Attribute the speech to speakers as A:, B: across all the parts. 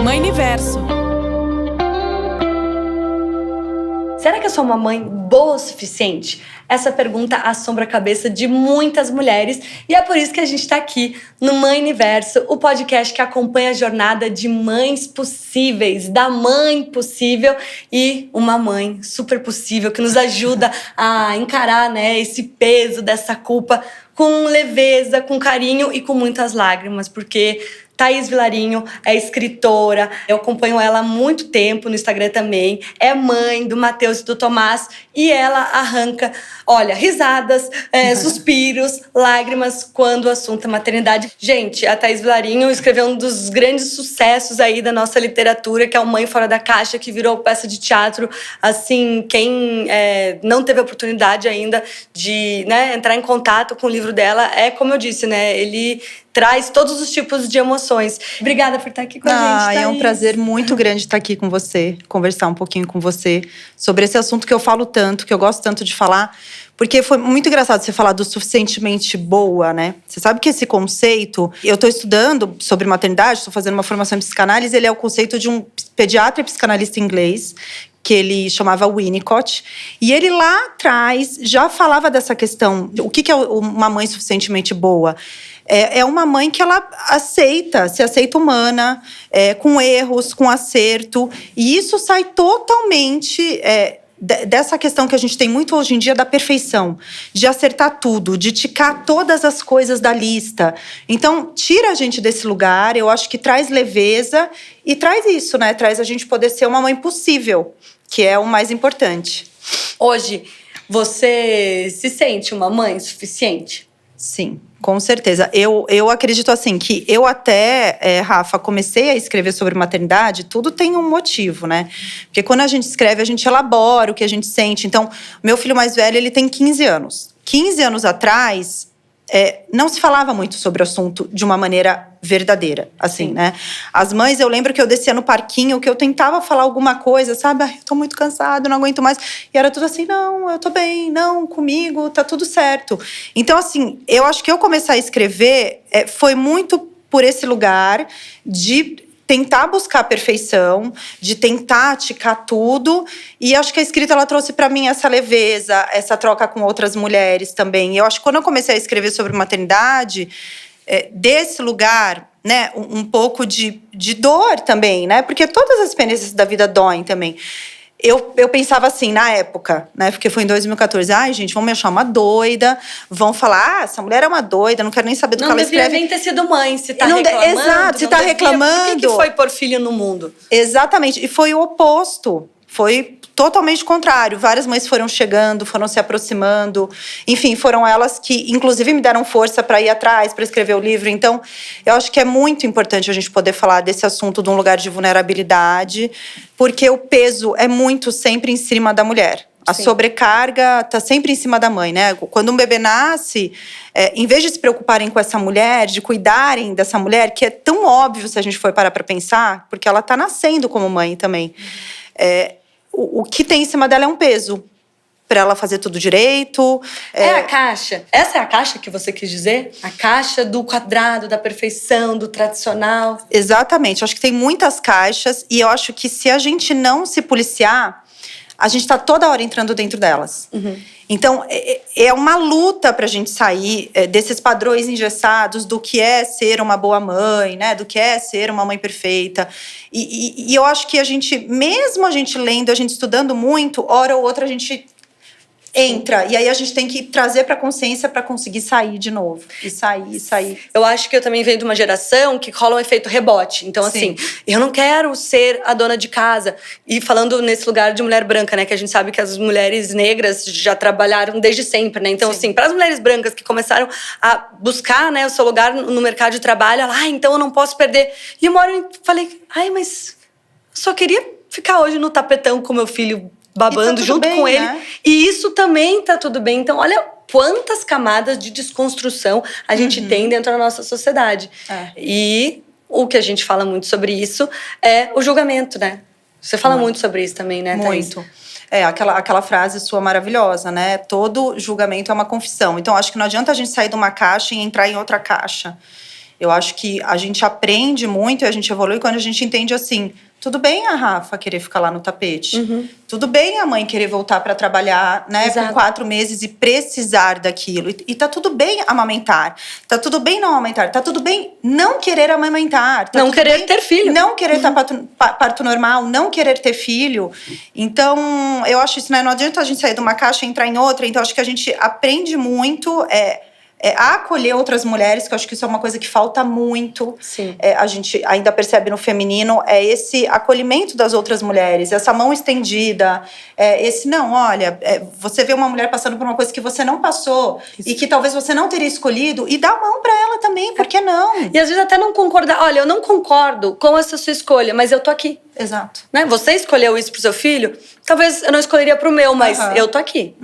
A: Mãe-Universo.
B: Será que eu sou uma mãe boa o suficiente? Essa pergunta assombra a cabeça de muitas mulheres e é por isso que a gente está aqui no Mãe-Universo, o podcast que acompanha a jornada de mães possíveis, da mãe possível e uma mãe super possível que nos ajuda a encarar, né, esse peso dessa culpa com leveza, com carinho e com muitas lágrimas, porque Thaís Vilarinho é escritora, eu acompanho ela há muito tempo no Instagram também, é mãe do Matheus e do Tomás e ela arranca, olha, risadas, suspiros, lágrimas quando o assunto é maternidade. Gente, a Thaís Vilarinho escreveu um dos grandes sucessos aí da nossa literatura, que é o Mãe Fora da Caixa, que virou peça de teatro. Assim, quem não teve a oportunidade ainda de, né, entrar em contato com o livro dela, como eu disse, né, ele traz todos os tipos de emoções. Obrigada por estar aqui com a gente, Thaís.
C: É um prazer muito grande estar aqui com você, conversar um pouquinho com você sobre esse assunto que eu falo tanto, que eu gosto tanto de falar, porque foi muito engraçado você falar do suficientemente boa, né? Você sabe que esse conceito, eu estou estudando sobre maternidade, estou fazendo uma formação em psicanálise, ele é o conceito de um pediatra e psicanalista inglês, que ele chamava Winnicott, e ele lá atrás já falava dessa questão, o que é uma mãe suficientemente boa? É uma mãe que ela se aceita humana, com erros, com acerto. E isso sai totalmente dessa questão que a gente tem muito hoje em dia da perfeição. De acertar tudo, de ticar todas as coisas da lista. Então, tira a gente desse lugar, eu acho que traz leveza e traz isso, né? Traz a gente poder ser uma mãe possível, que é o mais importante.
B: Hoje, você se sente uma mãe suficiente?
C: Sim, com certeza. Eu acredito assim, que eu até, Rafa, comecei a escrever sobre maternidade, tudo tem um motivo, né? Porque quando a gente escreve, a gente elabora o que a gente sente. Então, meu filho mais velho, ele tem 15 anos. 15 anos atrás, não se falava muito sobre o assunto de uma maneira verdadeira, assim, né? As mães, eu lembro que eu descia no parquinho, que eu tentava falar alguma coisa, sabe? Eu tô muito cansada, não aguento mais. E era tudo assim, não, eu tô bem, não, comigo, tá tudo certo. Então, assim, eu acho que eu começar a escrever foi muito por esse lugar de tentar buscar a perfeição, de tentar ticar tudo. E acho que a escrita, ela trouxe para mim essa leveza, essa troca com outras mulheres também. E eu acho que quando eu comecei a escrever sobre maternidade, desse lugar, né, um pouco de dor também, né? Porque todas as experiências da vida doem também. Eu pensava assim, na época, né? Porque foi em 2014. Ai, gente, vão me achar uma doida. Vão falar, essa mulher é uma doida, não quero nem saber do que ela escreve.
B: Não devia nem ter sido mãe, se tá reclamando.
C: Exato, se tá reclamando.
B: Por que foi pôr filho no mundo?
C: Exatamente, e foi o oposto. Foi totalmente contrário. Várias mães foram chegando, foram se aproximando. Enfim, foram elas que, inclusive, me deram força para ir atrás, para escrever o livro. Então, eu acho que é muito importante a gente poder falar desse assunto de um lugar de vulnerabilidade, porque o peso é muito sempre em cima da mulher. A sobrecarga está sempre em cima da mãe, né? Quando um bebê nasce, em vez de se preocuparem com essa mulher, de cuidarem dessa mulher, que é tão óbvio se a gente for parar para pensar, porque ela está nascendo como mãe também. O que tem em cima dela é um peso para ela fazer tudo direito.
B: A caixa. Essa é a caixa que você quis dizer? A caixa do quadrado, da perfeição, do tradicional.
C: Exatamente. Eu acho que tem muitas caixas e eu acho que se a gente não se policiar, a gente está toda hora entrando dentro delas. Uhum. Então, é uma luta para a gente sair desses padrões engessados do que é ser uma boa mãe, né? Do que é ser uma mãe perfeita. E eu acho que a gente, mesmo a gente lendo, a gente estudando muito, hora ou outra a gente entra. E aí a gente tem que trazer para a consciência para conseguir sair de novo. E sair.
B: Eu acho que eu também venho de uma geração que rola um efeito rebote. Então, assim, eu não quero ser a dona de casa. E falando nesse lugar de mulher branca, né? Que a gente sabe que as mulheres negras já trabalharam desde sempre, né? Então, assim, para as mulheres brancas que começaram a buscar, né, o seu lugar no mercado de trabalho, então eu não posso perder. E uma hora eu falei, mas eu só queria ficar hoje no tapetão com meu filho babando junto bem, com ele. Né? E isso também tá tudo bem. Então, olha quantas camadas de desconstrução a gente tem dentro da nossa sociedade. E o que a gente fala muito sobre isso é o julgamento, né? Você fala muito sobre isso também, né, Thaís?
C: Muito. Aquela frase sua maravilhosa, né? Todo julgamento é uma confissão. Então, acho que não adianta a gente sair de uma caixa e entrar em outra caixa. Eu acho que a gente aprende muito e a gente evolui quando a gente entende assim, tudo bem a Rafa querer ficar lá no tapete. Tudo bem a mãe querer voltar para trabalhar, né, com 4 meses e precisar daquilo. E tá tudo bem amamentar. Tá tudo bem não amamentar. Tá tudo bem não querer amamentar. Tá
B: não querer ter filho.
C: Não querer ter parto normal, não querer ter filho. Então, eu acho isso, né? Não adianta a gente sair de uma caixa e entrar em outra. Então, acho que a gente aprende muito a acolher outras mulheres, que eu acho que isso é uma coisa que falta muito.
B: Sim.
C: A gente ainda percebe no feminino, esse acolhimento das outras mulheres, essa mão estendida, não, olha, você vê uma mulher passando por uma coisa que você não passou e que talvez você não teria escolhido, e dá a mão pra ela também, por que não?
B: E às vezes até não concordar, olha, eu não concordo com essa sua escolha, mas eu tô aqui.
C: Exato.
B: Né? Você escolheu isso pro seu filho, talvez eu não escolheria pro meu, mas eu tô aqui.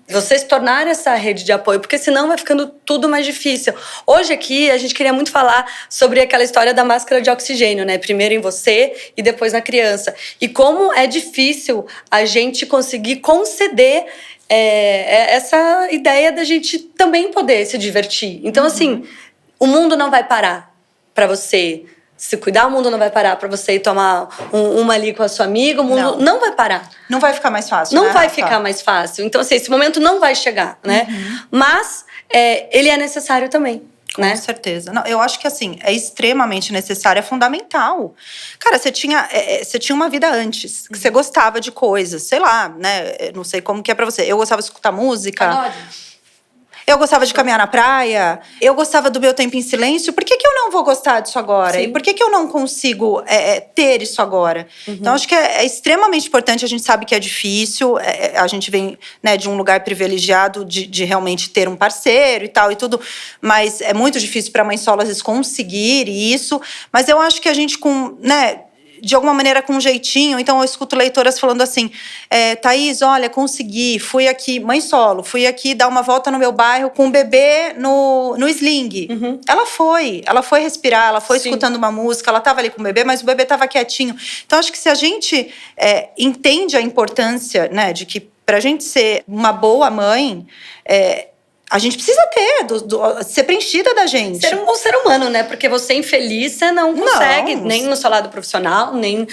B: Você se tornar essa rede de apoio, porque senão vai ficando tudo mais difícil. Hoje aqui, a gente queria muito falar sobre aquela história da máscara de oxigênio, né? Primeiro em você e depois na criança. E como é difícil a gente conseguir conceder essa ideia da gente também poder se divertir. Então, assim, o mundo não vai parar pra você se cuidar, o mundo não vai parar pra você ir tomar uma ali com a sua amiga, o mundo não vai parar.
C: Não vai ficar mais fácil,
B: Não
C: né,
B: vai
C: Rafa?
B: ficar mais fácil. Então, assim, esse momento não vai chegar, né? Mas ele é necessário também, né?
C: Com certeza. Não, eu acho que, assim, é extremamente necessário, é fundamental. Cara, você tinha uma vida antes, que você gostava de coisas, sei lá, né? Não sei como que é pra você. Eu gostava de escutar música. Eu gostava de caminhar na praia, eu gostava do meu tempo em silêncio. Por que eu não vou gostar disso agora?
B: Sim.
C: E por que eu não consigo ter isso agora? Então, acho que é extremamente importante. A gente sabe que é difícil. A gente vem, né, de um lugar privilegiado de realmente ter um parceiro e tal e tudo. Mas é muito difícil para mães solo, às vezes, conseguir isso. Mas eu acho que a gente, de alguma maneira, com um jeitinho. Então, eu escuto leitoras falando assim, Thaís, olha, consegui, fui aqui, mãe solo, fui aqui dar uma volta no meu bairro com o bebê no sling. Ela foi respirar, ela foi escutando uma música, ela estava ali com o bebê, mas o bebê estava quietinho. Então, acho que se a gente entende a importância, né, de que pra gente ser uma boa mãe, a gente precisa ser preenchida da gente.
B: Ser um ser humano, né? Porque você infeliz, você não consegue, nem no seu lado profissional, nem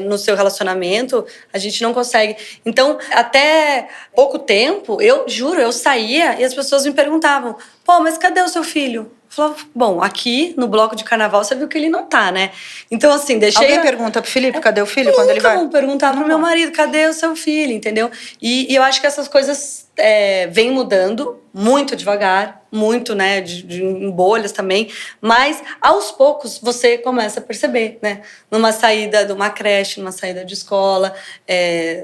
B: no seu relacionamento, a gente não consegue. Então, até pouco tempo, eu juro, eu saía e as pessoas me perguntavam, pô, mas cadê o seu filho? Eu falava, bom, aqui no bloco de carnaval você viu que ele não tá, né? Então, assim, deixei...
C: Alguém pergunta pro Felipe, cadê o filho quando ele vai?
B: Nunca vão perguntar pro meu marido, cadê o seu filho, entendeu? E eu acho que essas coisas vêm mudando muito devagar, muito, né, em bolhas também, mas aos poucos você começa a perceber, né? Numa saída de uma creche, numa saída de escola,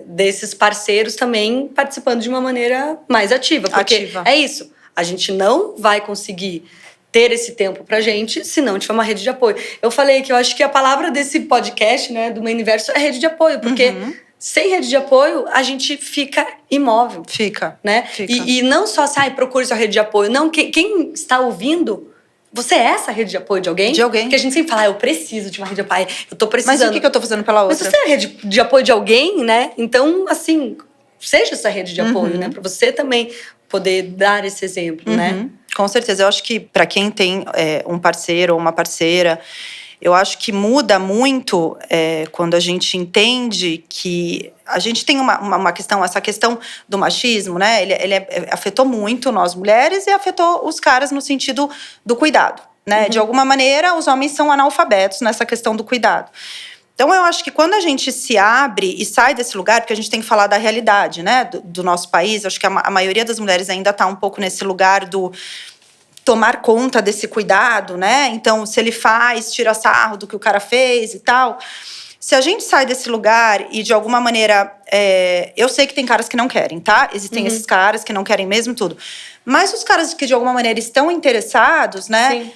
B: desses parceiros também participando de uma maneira mais ativa. Porque é isso, a gente não vai conseguir ter esse tempo pra gente, se não tiver uma rede de apoio. Eu falei que eu acho que a palavra desse podcast, né, do Mãe Universo, é rede de apoio, porque sem rede de apoio, a gente fica imóvel.
C: Fica.
B: Né?
C: Fica.
B: E não só assim, procure sua rede de apoio. Não, quem está ouvindo, você é essa rede de apoio de alguém?
C: De alguém.
B: Porque a gente sempre fala, eu preciso de uma rede de apoio, eu tô precisando.
C: Mas o que eu tô fazendo pela outra?
B: Mas você é a rede de apoio de alguém, né? Então, assim, seja essa rede de apoio, né? Pra você também poder dar esse exemplo, né?
C: Com certeza. Eu acho que para quem tem um parceiro ou uma parceira, eu acho que muda muito quando a gente entende que a gente tem uma questão, essa questão do machismo, né? Ele afetou muito nós mulheres e afetou os caras no sentido do cuidado, né? De alguma maneira, os homens são analfabetos nessa questão do cuidado. Então, eu acho que quando a gente se abre e sai desse lugar, porque a gente tem que falar da realidade, né, do nosso país, acho que a maioria das mulheres ainda está um pouco nesse lugar do tomar conta desse cuidado, né? Então, se ele faz, tira sarro do que o cara fez e tal. Se a gente sai desse lugar e, de alguma maneira... eu sei que tem caras que não querem, tá? Existem esses caras que não querem mesmo tudo. Mas os caras que, de alguma maneira, estão interessados, né?
B: Sim.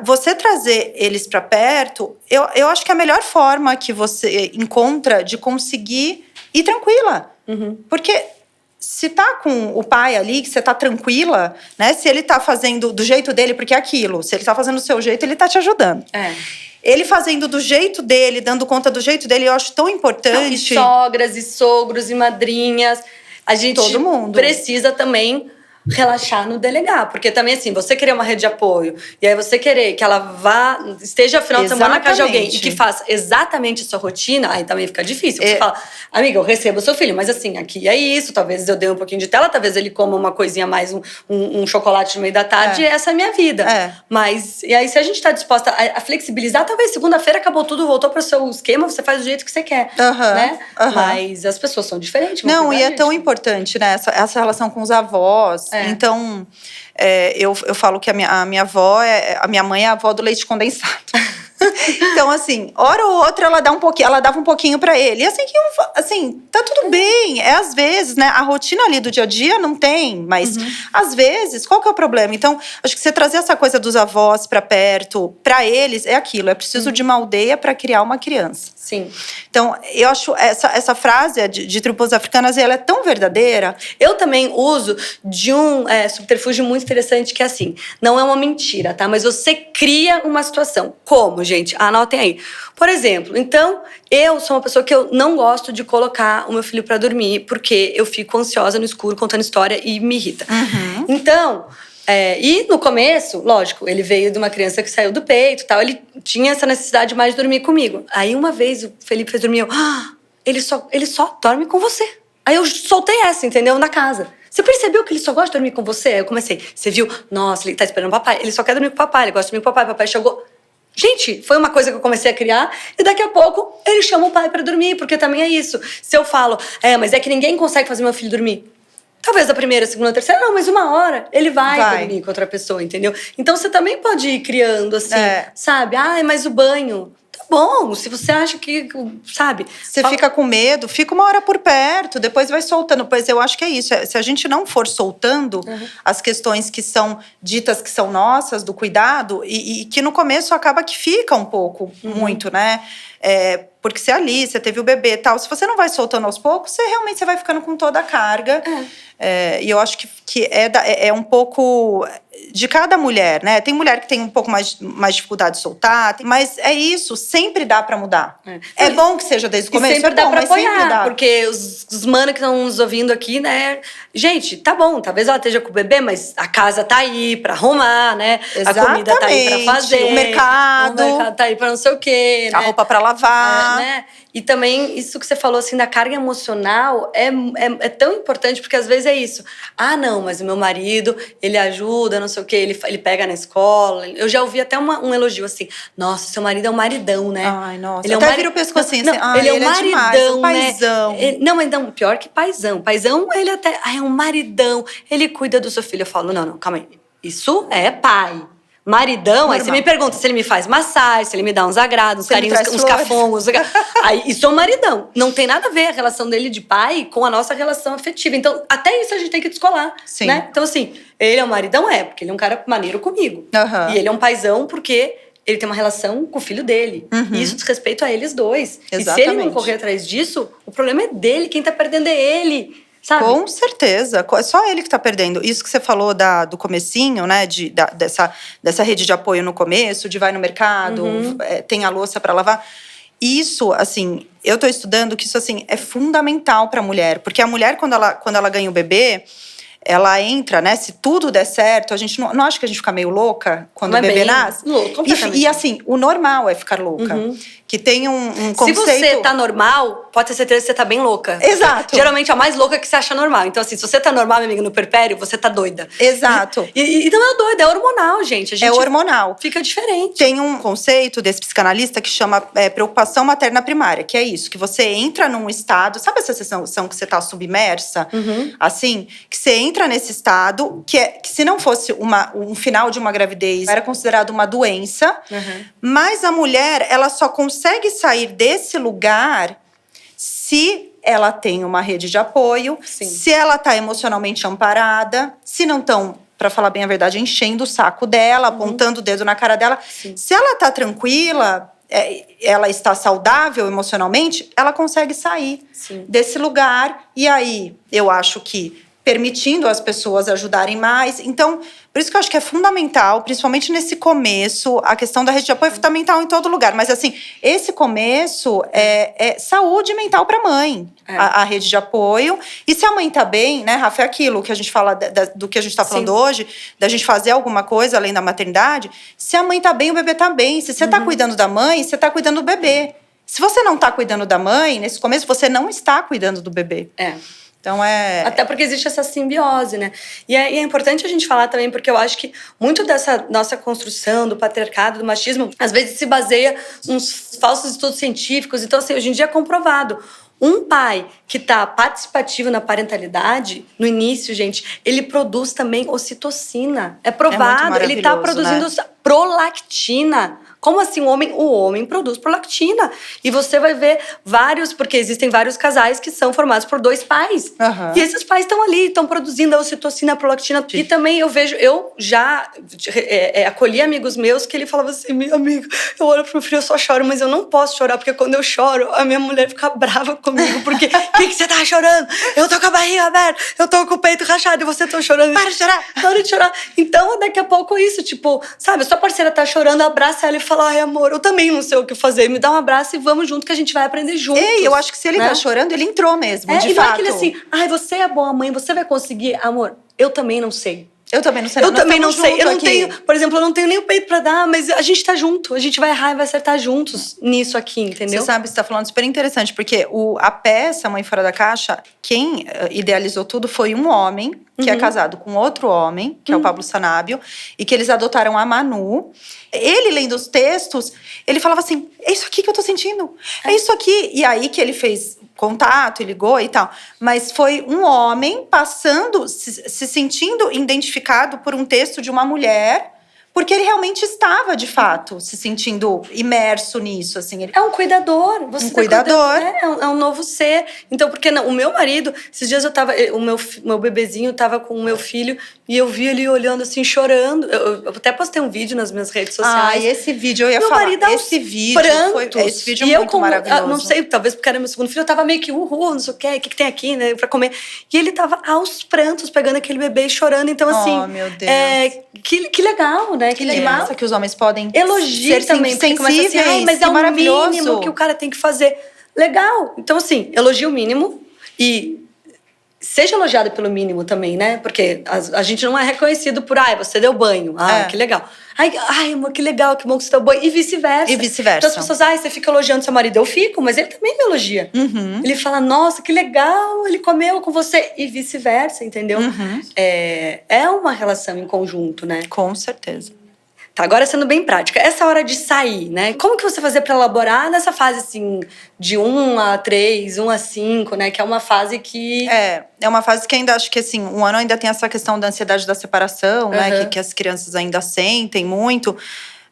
C: Você trazer eles para perto, eu acho que é a melhor forma que você encontra de conseguir ir tranquila. Porque se tá com o pai ali, que você tá tranquila, né? Se ele tá fazendo do jeito dele, porque é aquilo. Se ele tá fazendo do seu jeito, ele tá te ajudando. Ele fazendo do jeito dele, dando conta do jeito dele, eu acho tão importante.
B: Não, e sogras, e sogros, e madrinhas. A gente
C: todo mundo
B: precisa também relaxar no delegar. Porque também, assim, você querer uma rede de apoio, e aí você querer que ela esteja final de semana na casa de alguém e que faça exatamente a sua rotina, aí também fica difícil. Você fala, amiga, eu recebo o seu filho, mas assim, aqui é isso, talvez eu dê um pouquinho de tela, talvez ele coma uma coisinha mais, um chocolate no meio da tarde, e essa é a minha vida. Mas, e aí se a gente tá disposta a flexibilizar, talvez segunda-feira acabou tudo, voltou pro seu esquema, você faz do jeito que você quer, né? Mas as pessoas são diferentes.
C: Não, e é tão importante, né? Essa relação com os avós. Então, eu falo que a minha avó, a minha mãe é a avó do leite condensado. Então, assim, hora ou outra ela dava um pouquinho pra ele. E assim, tá tudo bem. Às vezes, né? A rotina ali do dia a dia não tem, mas às vezes, qual que é o problema? Então, acho que você trazer essa coisa dos avós pra perto, pra eles, é aquilo. É preciso de uma aldeia pra criar uma criança.
B: Sim.
C: Então, eu acho essa frase de tribos africanas, ela é tão verdadeira.
B: Eu também uso de um subterfúgio muito interessante, que é assim, não é uma mentira, tá? Mas você cria uma situação. Como, gente? Anotem aí. Por exemplo, então, eu sou uma pessoa que eu não gosto de colocar o meu filho pra dormir, porque eu fico ansiosa no escuro contando história e me irrita. Então... e no começo, lógico, ele veio de uma criança que saiu do peito e tal, ele tinha essa necessidade mais de dormir comigo. Aí uma vez o Felipe fez dormir, ele só dorme com você. Aí eu soltei essa, entendeu? Na casa. Você percebeu que ele só gosta de dormir com você? Aí eu comecei, você viu? Nossa, ele tá esperando o papai. Ele só quer dormir com o papai, ele gosta de dormir com o papai. O papai chegou... Gente, foi uma coisa que eu comecei a criar e daqui a pouco ele chama o pai pra dormir, porque também é isso. Se eu falo, mas é que ninguém consegue fazer meu filho dormir. Talvez a primeira, a segunda, a terceira, não, mas uma hora ele vai dormir com outra pessoa, entendeu? Então você também pode ir criando assim, sabe? Mas o banho, tá bom, se você acha que, sabe?
C: Você fica com medo, fica uma hora por perto, depois vai soltando. Pois eu acho que é isso, se a gente não for soltando as questões que são ditas que são nossas, do cuidado, e que no começo acaba que fica um pouco, muito, né? Porque você ali, você teve o bebê e tal, se você não vai soltando aos poucos, você realmente vai ficando com toda a carga. E eu acho que é um pouco de cada mulher, né? Tem mulher que tem um pouco mais dificuldade de soltar, mas é isso, sempre dá pra mudar. É bom que seja desde o começo,
B: sempre dá pra apoiar,
C: sempre dá.
B: Porque os manos que estão nos ouvindo aqui, né? Gente, tá bom, talvez ela esteja com o bebê, mas a casa tá aí pra arrumar, né?
C: Exatamente.
B: A comida tá aí pra fazer.
C: O mercado
B: tá aí pra não sei o quê,
C: a roupa pra lavar.
B: Né? E também, isso que você falou, assim, da carga emocional é tão importante, porque às vezes é isso. Não, mas o meu marido, ele ajuda, não sei o quê, ele pega na escola. Eu já ouvi até um elogio, assim, nossa, seu marido é um maridão, né?
C: Ai, nossa,
B: ele
C: até vira o pescocinho,
B: não,
C: assim,
B: ele é um maridão,
C: demais, um
B: né?
C: paizão.
B: Não, mas não, pior que paizão. Paizão, ele até, é um maridão, ele cuida do seu filho. Eu falo, não, calma aí, isso é pai. Maridão, normal. Aí você me pergunta se ele me faz massagem, se ele me dá uns agrados, uns carinhos, uns cafongos. Aí isso é um maridão. Não tem nada a ver a relação dele de pai com a nossa relação afetiva. Então, até isso a gente tem que descolar, né? Então, assim, ele é um maridão? porque ele é um cara maneiro comigo. E ele é um paizão porque ele tem uma relação com o filho dele. E isso diz respeito a eles dois.
C: Exatamente.
B: E se ele não correr atrás disso, o problema é dele, quem tá perdendo é ele. Sabe?
C: Com certeza, é só ele que tá perdendo. Isso que você falou do comecinho, né, dessa rede de apoio no começo, de vai no mercado, tem a louça para lavar. Isso, assim, eu tô estudando que isso, assim, é fundamental pra mulher. Porque a mulher, quando ela ganha o bebê, ela entra, né? Se tudo der certo, a gente não acha que a gente fica meio louca quando o bebê nasce? E assim, o normal é ficar louca. Que tem um conceito...
B: Se você tá normal, pode ter certeza que você tá bem louca.
C: Exato.
B: Geralmente a mais louca que você acha normal. Então, assim, se você tá normal, minha amiga, no perpério, você tá doida.
C: Exato.
B: E não é doida, é hormonal, gente. A gente
C: hormonal.
B: Fica diferente.
C: Tem um conceito desse psicanalista que chama preocupação materna primária, que é isso, que você entra num estado... Sabe essa sensação que você tá submersa? Assim, que você entra nesse estado, que se não fosse um final de uma gravidez, era considerado uma doença, mas a mulher, ela só consegue sair desse lugar se ela tem uma rede de apoio, se ela tá emocionalmente amparada, se não estão, para falar bem a verdade, enchendo o saco dela, apontando o dedo na cara dela. Se ela tá tranquila, ela está saudável emocionalmente, ela consegue sair desse lugar. E aí, eu acho que permitindo as pessoas ajudarem mais. Então, por isso que eu acho que é fundamental, principalmente nesse começo, a questão da rede de apoio é fundamental em todo lugar. Mas, assim, esse começo é saúde mental para a mãe, a rede de apoio. E se a mãe tá bem, né, Rafa, é aquilo que a gente fala do que a gente está falando hoje, da gente fazer alguma coisa além da maternidade. Se a mãe tá bem, o bebê tá bem. Se você tá cuidando da mãe, você tá cuidando do bebê. Se você não tá cuidando da mãe, nesse começo, você não está cuidando do bebê. Então
B: Até porque existe essa simbiose, né? E é importante a gente falar também, porque eu acho que muito dessa nossa construção do patriarcado, do machismo, às vezes se baseia nos falsos estudos científicos. Então, assim, hoje em dia é comprovado. Um pai que tá participativo na parentalidade, no início, gente, ele produz também ocitocina. É provado, ele tá produzindo prolactina. Como assim o homem produz prolactina? E você vai ver porque existem vários casais que são formados por 2 pais. E esses pais estão ali, estão produzindo a ocitocina, a prolactina. E também eu já acolhi amigos meus que ele falava assim, meu amigo, eu olho pro meu filho, eu só choro, mas eu não posso chorar, porque quando eu choro, a minha mulher fica brava comigo, porque, que você tá chorando? Eu tô com a barriga aberta, eu tô com o peito rachado e você tá chorando. Para de chorar! Para de chorar! Então, daqui a pouco isso, tipo, sabe, sua parceira tá chorando, abraça ela e fala, ai, amor, eu também não sei o que fazer, me dá um abraço e vamos junto que a gente vai aprender juntos.
C: Eu acho que se ele tá chorando, ele entrou mesmo, de
B: fato. E não é
C: fato.
B: aquele assim, ai, você é boa mãe, você vai conseguir. Amor, eu também não sei.
C: Eu também não sei.
B: Eu também não sei. Eu não tenho, por exemplo, eu não tenho nem o peito pra dar, mas a gente tá junto. A gente vai errar e vai acertar juntos nisso aqui, entendeu?
C: Você sabe, você tá falando super interessante, porque a peça Mãe Fora da Caixa, quem idealizou tudo foi um homem que é casado com outro homem, que é o Pablo Sanabio, e que eles adotaram a Manu. Ele, lendo os textos, ele falava assim, é isso aqui que eu tô sentindo, é isso aqui. E aí que ele fez contato, e ligou e tal. Mas foi um homem passando, se sentindo identificado por um texto de uma mulher, porque ele realmente estava, de fato, se sentindo imerso nisso, assim.
B: É um cuidador. Você
C: cuidador.
B: É um novo ser. Então, por que não? O meu marido, esses dias o meu bebezinho tava com o meu filho e eu vi ele olhando assim, chorando. Eu até postei um vídeo nas minhas redes sociais.
C: Esse vídeo eu ia falar.
B: Meu marido
C: esse vídeo é muito maravilhoso.
B: Não sei, talvez porque era meu segundo filho, eu tava meio que, não sei o que tem aqui, né, pra comer. E ele tava aos prantos, pegando aquele bebê e chorando. Então, assim…
C: Oh, meu Deus.
B: Que legal, né?
C: Que legal que os homens podem
B: elogir
C: ser
B: também,
C: sensíveis,
B: assim, mas é o mínimo que o cara tem que fazer. Legal. Então, assim, elogia o mínimo e seja elogiado pelo mínimo também, né? Porque a gente não é reconhecido por, você deu banho. Que legal. Ai, amor, que legal, que bom que você deu banho. E vice-versa. Então as pessoas, você fica elogiando seu marido. Eu fico, mas ele também me elogia. Ele fala, nossa, que legal, ele comeu com você. E vice-versa, entendeu? É uma relação em conjunto, né?
C: Com certeza.
B: Tá, agora sendo bem prática, essa hora de sair, né? Como que você fazia pra elaborar nessa fase, assim, de 1 a 3, 1 a 5, né? Que é uma fase que…
C: É uma fase que ainda, acho que assim, 1 ano ainda tem essa questão da ansiedade da separação, né? Que as crianças ainda sentem muito.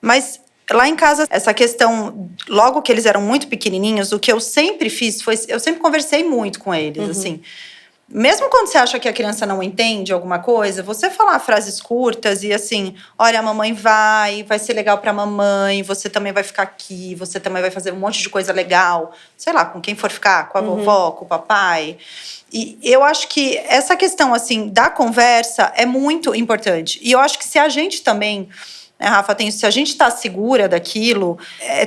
C: Mas lá em casa, essa questão, logo que eles eram muito pequenininhos, o que eu sempre fiz foi… Eu sempre conversei muito com eles, assim… Mesmo quando você acha que a criança não entende alguma coisa, você falar frases curtas e assim, olha, a mamãe vai ser legal pra mamãe, você também vai ficar aqui, você também vai fazer um monte de coisa legal, sei lá, com quem for ficar, com a vovó, com o papai. E eu acho que essa questão, assim, da conversa é muito importante. E eu acho que se a gente também… Rafa, se a gente tá segura daquilo,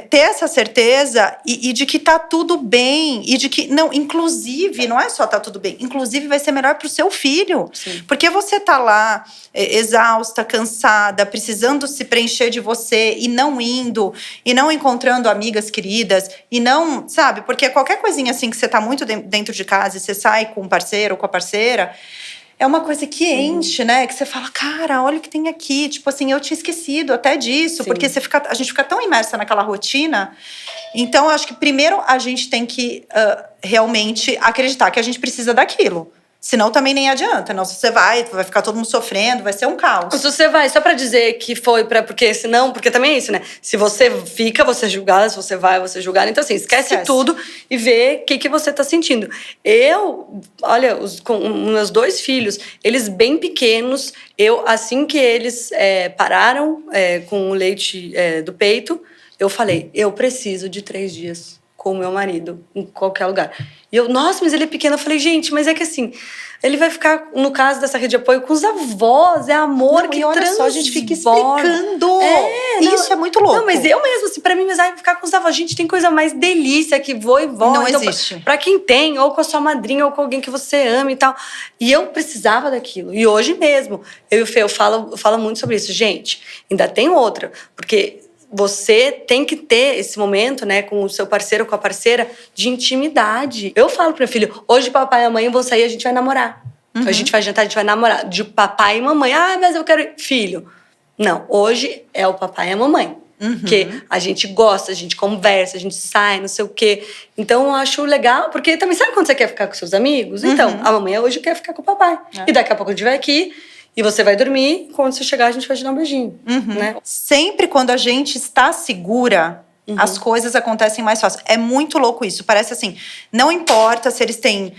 C: ter essa certeza e de que tá tudo bem. E de que, não, inclusive, não é só tá tudo bem. Inclusive, vai ser melhor pro seu filho.
B: Sim.
C: Porque você tá lá, exausta, cansada, precisando se preencher de você e não indo. E não encontrando amigas queridas. E não, sabe? Porque qualquer coisinha assim que você tá muito dentro de casa e você sai com um parceiro ou com a parceira… É uma coisa que enche, né? Que você fala, cara, olha o que tem aqui. Tipo assim, eu tinha esquecido até disso.
B: Sim.
C: Porque a gente fica tão imersa naquela rotina. Então, eu acho que primeiro a gente tem que realmente acreditar que a gente precisa daquilo. Senão também nem adianta. Não, se você vai ficar todo mundo sofrendo, vai ser um caos.
B: Se você vai, só pra dizer que foi porque senão… Porque também é isso, né? Se você fica, você é julgada. Se você vai, você é julgada. Então, assim, esquece tudo e vê o que você tá sentindo. Olha, com meus 2 filhos, eles bem pequenos, assim que eles pararam com o leite do peito, eu falei, eu preciso de 3 dias com o meu marido, em qualquer lugar. E nossa, mas ele é pequeno. Eu falei, gente, mas é que assim… Ele vai ficar, no caso dessa rede de apoio, com os avós. É amor
C: Não,
B: que
C: e olha
B: transborda.
C: só, a gente fica explicando. Isso é muito louco.
B: Não, mas eu mesmo, assim, pra mim, mas ficar com os avós. Gente, tem coisa mais delícia que vô e vó.
C: Não
B: então,
C: existe.
B: Pra quem tem, ou com a sua madrinha, ou com alguém que você ama e tal. E eu precisava daquilo. E hoje mesmo, eu e o Fê, eu falo muito sobre isso. Gente, ainda tem outra. Porque você tem que ter esse momento, né, com o seu parceiro ou com a parceira, de intimidade. Eu falo pro meu filho, hoje papai e a mãe vão sair, a gente vai namorar. A gente vai jantar, a gente vai namorar. De papai e mamãe. Ah, mas eu quero filho. Não, hoje é o papai e a mamãe. Porque a gente gosta, a gente conversa, a gente sai, não sei o quê. Então, eu acho legal, porque também sabe quando você quer ficar com seus amigos? Então, a mamãe hoje quer ficar com o papai. E daqui a pouco a gente vai aqui e você vai dormir. Quando você chegar, a gente vai te dar um beijinho. Né?
C: Sempre quando a gente está segura, as coisas acontecem mais fácil. É muito louco isso. Parece assim, não importa se eles têm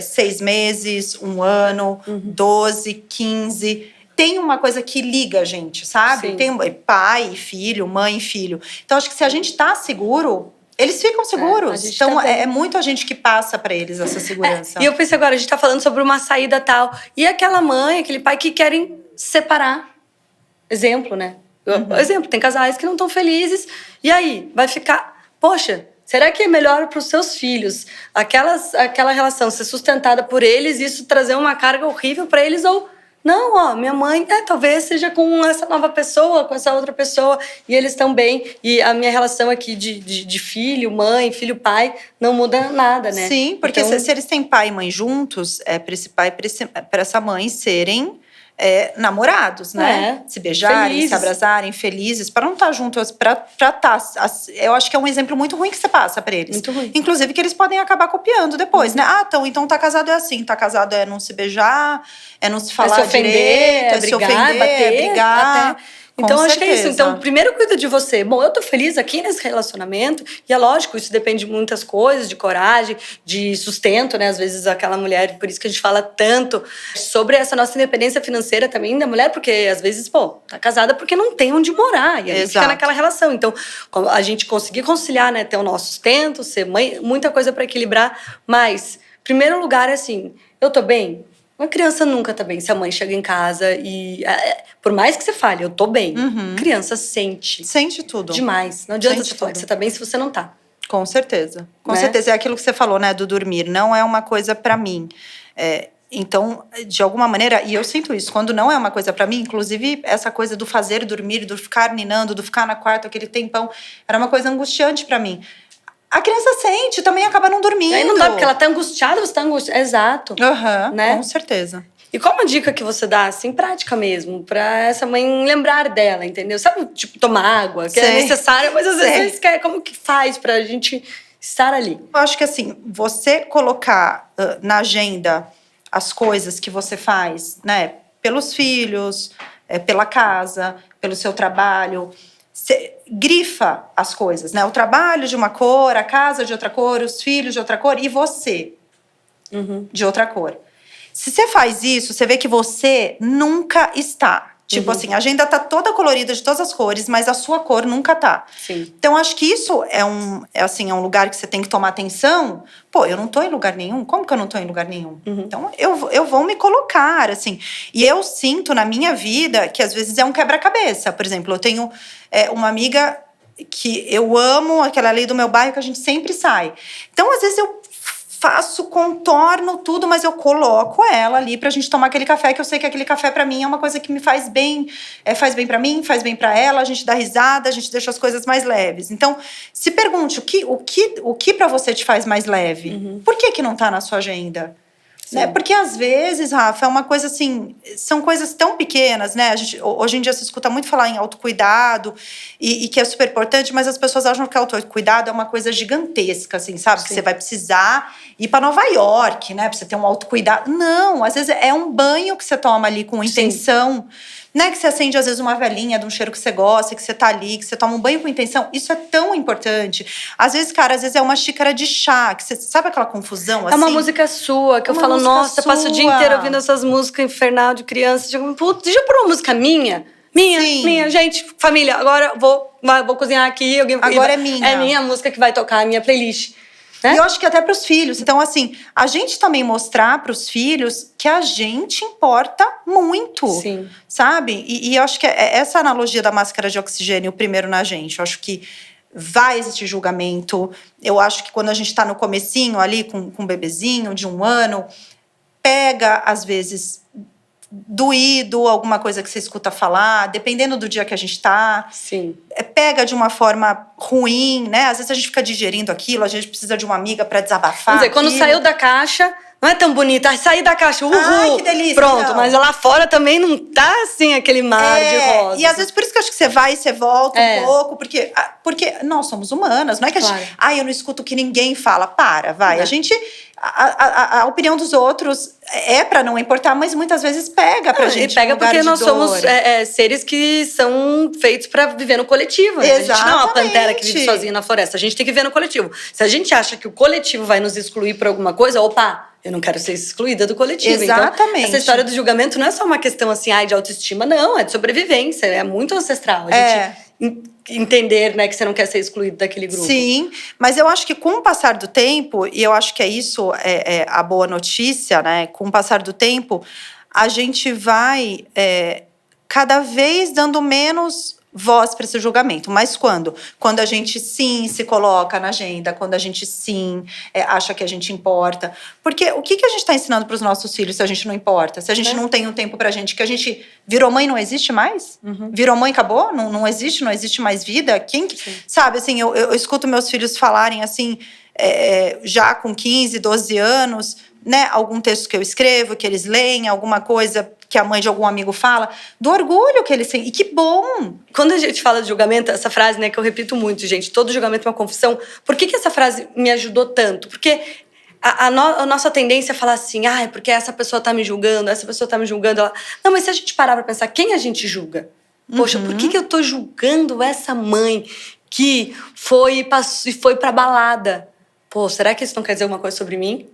C: 6 meses, 1 ano, 12, 15... Tem uma coisa que liga a gente, sabe?
B: Sim.
C: Tem pai e filho, mãe e filho. Então, acho que se a gente tá seguro, eles ficam seguros. Então,
B: tá
C: é muito a gente que passa pra eles essa segurança.
B: E eu pensei agora, a gente tá falando sobre uma saída tal. E aquela mãe, aquele pai que querem separar. Exemplo, né? Exemplo, tem casais que não estão felizes. E aí, vai ficar... Poxa, será que é melhor para os seus filhos aquela relação ser sustentada por eles e isso trazer uma carga horrível para eles? Ou... Não, ó, minha mãe, talvez seja com essa nova pessoa, com essa outra pessoa, e eles estão bem. E a minha relação aqui de filho, mãe, filho, pai, não muda nada, né?
C: Sim, porque
B: então...
C: se eles têm pai e mãe juntos, é para esse pai e para essa mãe serem namorados, né? Se beijarem,
B: felizes.
C: Se abraçarem, felizes, para não estar juntos, para estar. Eu acho que é um exemplo muito ruim que você passa para eles.
B: Muito ruim.
C: Inclusive que eles podem acabar copiando depois, né? Então tá casado é assim, tá casado é não se beijar, é não se falar
B: se ofender,
C: direito,
B: brigar,
C: se ofender,
B: bater,
C: brigar.
B: até... Então, acho que é isso. Então, primeiro cuida de você. Bom, eu tô feliz aqui nesse relacionamento. E é lógico, isso depende de muitas coisas, de coragem, de sustento, né? Às vezes, aquela mulher, por isso que a gente fala tanto sobre essa nossa independência financeira também da mulher, porque às vezes, tá casada porque não tem onde morar. E aí fica naquela relação. Então, a gente conseguir conciliar, né? Ter o nosso sustento, ser mãe, muita coisa para equilibrar. Mas, primeiro lugar, é assim, eu tô bem? Uma criança nunca tá bem. Se a mãe chega em casa e... por mais que você fale, eu tô bem. Criança sente.
C: Sente tudo.
B: Demais. Não adianta
C: Sente
B: você falar
C: tudo.
B: que você tá bem se você não tá.
C: Com certeza. Com
B: Né?
C: certeza. É aquilo que você falou, né? Do dormir. Não é uma coisa pra mim. Então, de alguma maneira... E eu sinto isso. Quando não é uma coisa pra mim, inclusive essa coisa do fazer dormir, do ficar ninando, do ficar na quarta aquele tempão, era uma coisa angustiante pra mim. A criança sente, também acaba não dormindo.
B: Aí não dá, porque ela tá angustiada, você tá angustiada. Exato. Né?
C: Com certeza.
B: E qual a dica que você dá, assim, prática mesmo, pra essa mãe lembrar dela, entendeu? Sabe, tipo, tomar água, que é necessário, mas às vezes você esquece. Como que faz pra gente estar ali?
C: Eu acho que, assim, você colocar na agenda as coisas que você faz, né? Pelos filhos, pela casa, pelo seu trabalho... Você grifa as coisas, né? O trabalho de uma cor, a casa de outra cor, os filhos de outra cor e você de outra cor. Se você faz isso, você vê que você nunca está. Tipo assim, a agenda tá toda colorida de todas as cores, mas a sua cor nunca tá.
B: Sim.
C: Então, acho que isso é um lugar que você tem que tomar atenção. Pô, eu não tô em lugar nenhum? Como que eu não tô em lugar nenhum? Então, eu vou me colocar, assim. E eu sinto na minha vida que, às vezes, é um quebra-cabeça. Por exemplo, eu tenho uma amiga que eu amo, aquela ali do meu bairro, que a gente sempre sai. Então, às vezes, eu contorno tudo, mas eu coloco ela ali pra gente tomar aquele café, que eu sei que aquele café pra mim é uma coisa que me faz bem pra mim, faz bem pra ela, a gente dá risada, a gente deixa as coisas mais leves. Então, se pergunte o que pra você te faz mais leve? Por que não tá na sua agenda? Né? Porque às vezes, Rafa, é uma coisa assim, são coisas tão pequenas, né? Hoje em dia se escuta muito falar em autocuidado e que é super importante, mas as pessoas acham que autocuidado é uma coisa gigantesca, assim, sabe?
B: Sim.
C: Que você vai precisar ir para Nova York, né? Pra você ter um autocuidado. Não, às vezes é um banho que você toma ali com intenção. Né, que você acende, às vezes, uma velinha de um cheiro que você gosta, que você tá ali, que você toma um banho com intenção. Isso é tão importante. Às vezes, cara, é uma xícara de chá, que você sabe aquela confusão, assim?
B: É uma música sua, que eu falo, nossa, eu passo o dia inteiro ouvindo essas músicas infernal de criança. Digo, putz, deixa eu pôr uma música minha? Minha, gente, família, agora vou cozinhar aqui.
C: Agora é minha.
B: É minha música que vai tocar, a minha playlist. né?
C: E eu acho que até para os filhos. Então, assim, a gente também mostrar para os filhos que a gente importa muito,
B: Sim.
C: sabe? E eu acho que essa analogia da máscara de oxigênio, primeiro na gente, eu acho que vai existir julgamento. Eu acho que quando a gente está no comecinho ali, com um bebezinho de 1 ano, pega, às vezes, doído, alguma coisa que você escuta falar, dependendo do dia que a gente tá.
B: Sim.
C: Pega de uma forma ruim, né? Às vezes a gente fica digerindo aquilo, a gente precisa de uma amiga para desabafar.
B: Vamos dizer, quando saiu da caixa, não é tão bonita. Ai, saí da caixa, uhul!
C: Ai, que delícia!
B: Pronto,
C: não.
B: mas lá fora também não tá assim aquele mar de rosas.
C: E às vezes por isso que eu acho que você vai e você volta um pouco, porque nós somos humanas, não é que a gente. Ai, eu não escuto o que ninguém fala. Vai. A gente. A opinião dos outros é para não importar, mas muitas vezes pega pra gente.
B: E pega porque nós somos seres que são feitos para viver no coletivo. Né? A gente não é uma pantera que vive sozinha na floresta. A gente tem que viver no coletivo. Se a gente acha que o coletivo vai nos excluir por alguma coisa, opa, eu não quero ser excluída do coletivo.
C: Exatamente.
B: Então, essa história do julgamento não é só uma questão assim, de autoestima, não. É de sobrevivência. É muito ancestral. A gente entender, né, que você não quer ser excluído daquele grupo.
C: Sim, mas eu acho que com o passar do tempo, e eu acho que isso é a boa notícia, né? Com o passar do tempo, a gente vai cada vez dando menos voz para esse julgamento. Mas quando? Quando a gente sim se coloca na agenda, quando a gente sim acha que a gente importa. Porque o que a gente está ensinando para os nossos filhos se a gente não importa? Se a gente não tem um tempo pra gente, que a gente virou mãe, não existe mais? Virou mãe, acabou? Não existe mais vida? Sabe, assim, eu escuto meus filhos falarem assim, já com 15, 12 anos, né? Algum texto que eu escrevo, que eles leem, alguma coisa que a mãe de algum amigo fala, do orgulho que eles têm. E que bom!
B: Quando a gente fala de julgamento, essa frase, né, que eu repito muito, gente, todo julgamento é uma confissão. Por que essa frase me ajudou tanto? Porque a nossa tendência é falar assim, porque essa pessoa tá me julgando, essa pessoa tá me julgando. Não, mas se a gente parar pra pensar, quem a gente julga? Poxa, por que eu tô julgando essa mãe que foi pra balada? Pô, será que isso não quer dizer alguma coisa sobre mim?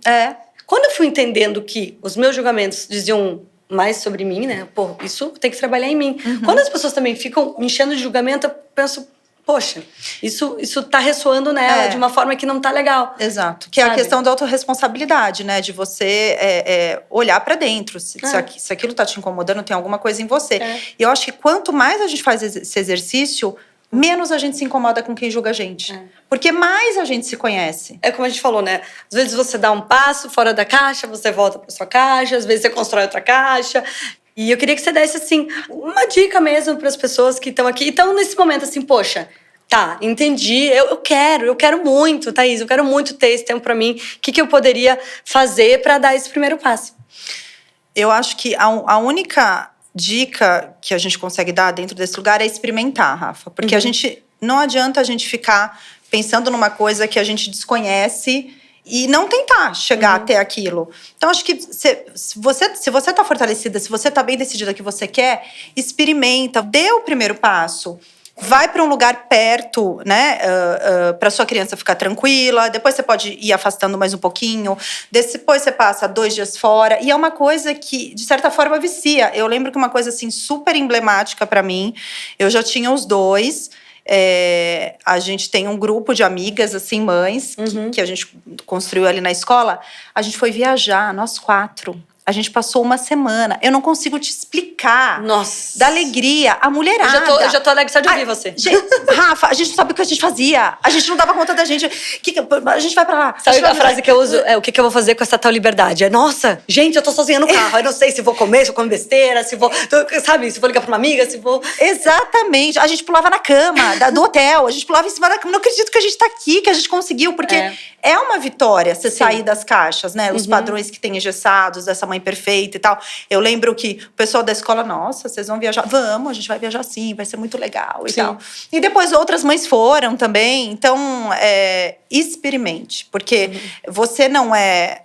B: Quando eu fui entendendo que os meus julgamentos diziam mais sobre mim, né? Pô, isso tem que trabalhar em mim. Quando as pessoas também ficam me enchendo de julgamento, eu penso, poxa, isso tá ressoando nela de uma forma que não tá legal.
C: Exato. Que é a questão da autorresponsabilidade, né? De você olhar pra dentro. Se aquilo tá te incomodando, tem alguma coisa em você. E eu acho que quanto mais a gente faz esse exercício, menos a gente se incomoda com quem julga a gente. Porque mais a gente se conhece.
B: É como a gente falou, né? Às vezes você dá um passo fora da caixa, você volta pra sua caixa, às vezes você constrói outra caixa. E eu queria que você desse, assim, uma dica mesmo para as pessoas que estão aqui. Então, nesse momento, assim, poxa, tá, entendi, eu quero muito, Thaís, eu quero muito ter esse tempo pra mim. O que eu poderia fazer para dar esse primeiro passo?
C: Eu acho que a única dica que a gente consegue dar dentro desse lugar é experimentar, Rafa. Porque não adianta a gente ficar pensando numa coisa que a gente desconhece e não tentar chegar até aquilo. Então, acho que se você tá fortalecida, se você tá bem decidida que você quer, experimenta, dê o primeiro passo. Vai para um lugar perto, né? Para sua criança ficar tranquila. Depois você pode ir afastando mais um pouquinho. Depois você passa 2 dias fora. E é uma coisa que, de certa forma, vicia. Eu lembro que uma coisa assim super emblemática para mim. Eu já tinha os 2. A gente tem um grupo de amigas, assim, mães, que a gente construiu ali na escola. A gente foi viajar, nós 4. A gente passou uma semana. Eu não consigo te explicar.
B: Nossa.
C: Da alegria. A mulherada.
B: Eu já tô alegre só de ouvir você.
C: Rafa, a gente não sabe o que a gente fazia. A gente não dava conta da gente. A gente vai pra lá.
B: Sabe a frase que eu uso? O que eu vou fazer com essa tal liberdade? Nossa, gente, eu tô sozinha no carro. Eu não sei se vou comer, se vou comer besteira, se vou... Sabe? Se vou ligar pra uma amiga, se vou...
C: Exatamente. A gente pulava na cama do hotel. A gente pulava em cima da cama. Não acredito que a gente tá aqui, que a gente conseguiu. Porque é uma vitória você sair das caixas, né? Os padrões que tem engessados, dessa mãe perfeita e tal. Eu lembro que o pessoal da escola, nossa, vocês vão viajar? Vamos, a gente vai viajar sim, vai ser muito legal e tal. E depois outras mães foram também. Então, experimente. Porque você não é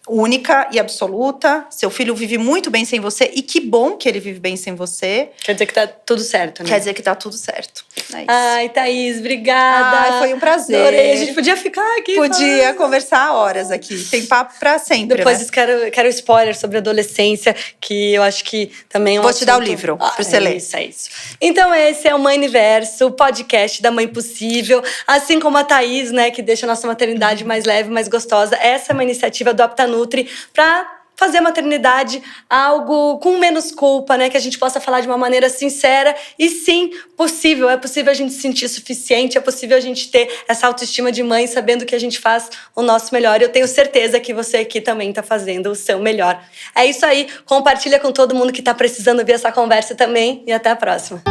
C: única e absoluta. Seu filho vive muito bem sem você. E que bom que ele vive bem sem você.
B: Quer dizer que tá tudo certo, né?
C: Quer dizer que tá tudo certo. É isso.
B: Ai, Thaís, obrigada.
C: Ai, foi um prazer.
B: Adorei. A gente podia ficar aqui.
C: Podia conversar horas aqui. Tem papo pra sempre,
B: Depois
C: né?
B: quero spoiler sobre adolescência, que eu acho que também é um
C: Vou te dar o
B: assunto-
C: livro pra você ler.
B: É isso. Então esse é o Mãe Universo, o podcast da Mãe Possível. Assim como a Thaís, né, que deixa a nossa maternidade mais leve, mais gostosa. Essa é uma iniciativa do Aptanutri pra fazer a maternidade algo com menos culpa, né? Que a gente possa falar de uma maneira sincera e sim, possível. É possível a gente se sentir suficiente, é possível a gente ter essa autoestima de mãe, sabendo que a gente faz o nosso melhor. E eu tenho certeza que você aqui também tá fazendo o seu melhor. É isso aí. Compartilha com todo mundo que tá precisando ouvir essa conversa também. E até a próxima.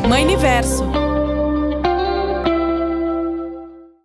A: Mãe Universo.